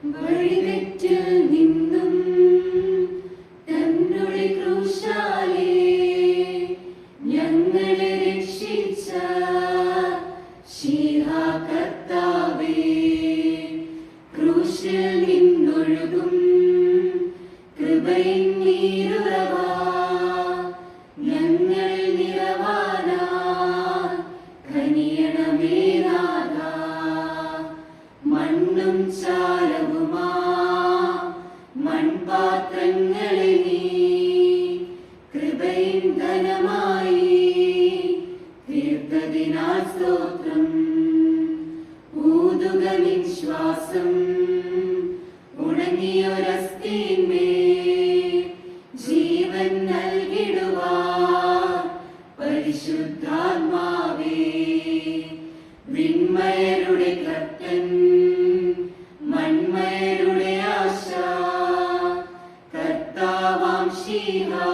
വഴിതെറ്റിൽ നിന്നും തന്നുടെ ക്രൂശാലേ ഞങ്ങളെ രക്ഷിച്ച ശീഹാ കർത്താവേ, ക്രൂശിൽ നിന്നൊഴുകും കൃപയിൻ നീരുറവാ ഞങ്ങൾ നിറവാനാ കനിയണമേ നാഥാ. മണ്ണും ചാരവുമാ മൺപാത്രങ്ങളെ നീ കൃപയിൻ ധനമായി തീർത്തതിനാൽ സ്തോത്രം. ഊതുക നിൻ ശ്വാസം ഉണങ്ങിയൊരസ്ഥിന്മേൽ ജീവൻ നൽകിടുവാൻ പരിശുദ്ധാത്മാവേ. വിൺമയരുടെ കർത്തൻ മൺമയരുടെ ആശ കർത്താവാം ശീഹാ